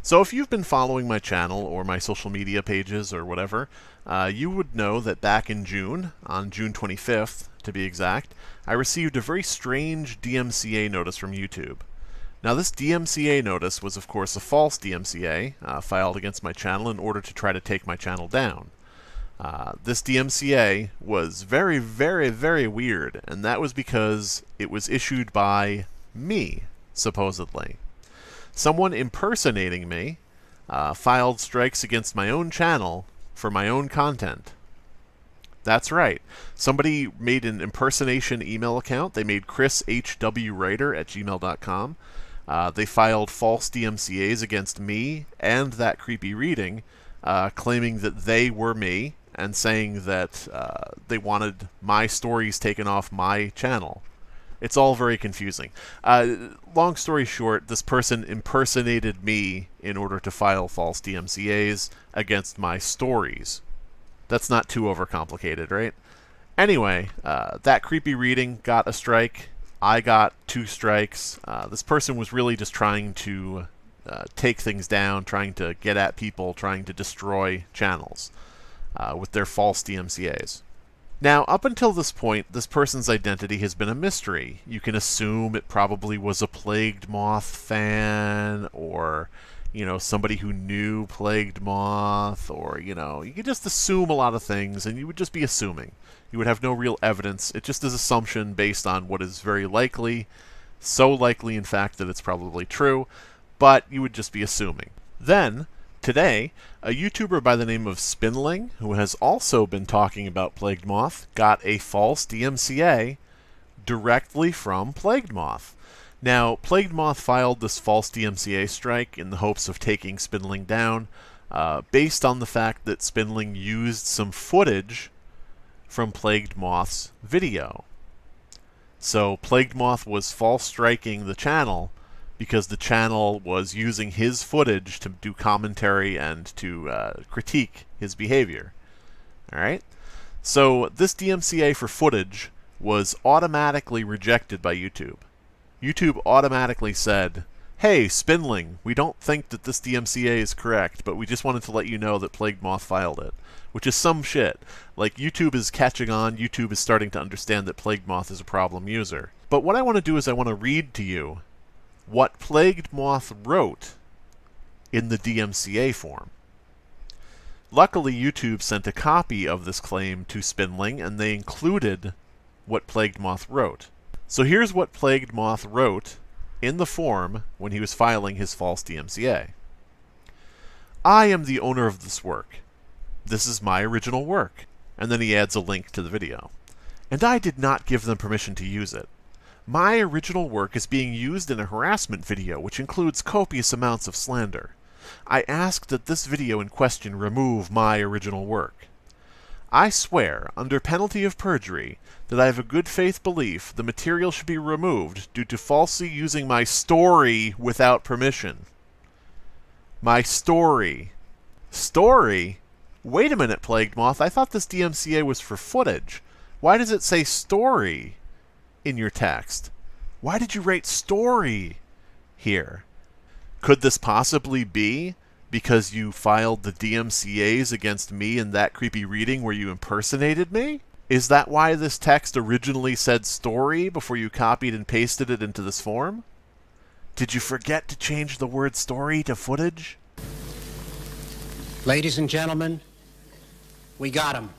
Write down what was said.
So if you've been following my channel or my social media pages or whatever, you would know that back in June, on June 25th to be exact, I received a very strange DMCA notice from YouTube. Now this DMCA notice was of course a false DMCA filed against my channel in order to try to take my channel down. This DMCA was very, very, very weird, and that was because it was issued by me, supposedly. Someone impersonating me filed strikes against my own channel for my own content. That's right. Somebody made an impersonation email account. They made chrishwriter@gmail.com. They filed false DMCAs against me and that creepy reading, claiming that they were me and saying that they wanted my stories taken off my channel. It's all very confusing. Long story short, this person impersonated me in order to file false DMCAs against my stories. That's not too overcomplicated, right? Anyway, that creepy reading got a strike. I got 2 strikes. This person was really just trying to take things down, trying to get at people, trying to destroy channels with their false DMCAs. Now, up until this point, this person's identity has been a mystery. You can assume it probably was a Plagued Moth fan, or, somebody who knew Plagued Moth, or, you could just assume a lot of things, and you would just be assuming. You would have no real evidence. It just is assumption based on what is very likely, so likely, in fact, that it's probably true, but you would just be assuming. Then, today, a YouTuber by the name of Spinling, who has also been talking about Plagued Moth, got a false DMCA directly from Plagued Moth. Now, Plagued Moth filed this false DMCA strike in the hopes of taking Spinling down, based on the fact that Spinling used some footage from Plagued Moth's video. So, Plagued Moth was false striking the channel because the channel was using his footage to do commentary and to critique his behavior. Alright? So this DMCA for footage was automatically rejected by YouTube. YouTube automatically said, "Hey, Spinling, we don't think that this DMCA is correct, but we just wanted to let you know that Plagued Moth filed it." Which is some shit. Like, YouTube is catching on, YouTube is starting to understand that Plagued Moth is a problem user. But what I want to do is I want to read to you what Plagued Moth wrote in the DMCA form. Luckily, YouTube sent a copy of this claim to Spinling, and they included what Plagued Moth wrote. So here's what Plagued Moth wrote in the form when he was filing his false DMCA. "I am the owner of this work. This is my original work." And then he adds a link to the video. "And I did not give them permission to use it. My original work is being used in a harassment video which includes copious amounts of slander. I ask that this video in question remove my original work. I swear, under penalty of perjury, that I have a good faith belief the material should be removed due to falsely using my story without permission." My story. Story? Wait a minute, Plagued Moth. I thought this DMCA was for footage. Why does it say story in your text? Why did you write story here? Could this possibly be because you filed the DMCAs against me in that creepy reading where you impersonated me? Is that why this text originally said story before you copied and pasted it into this form? Did you forget to change the word story to footage? Ladies and gentlemen, we got him.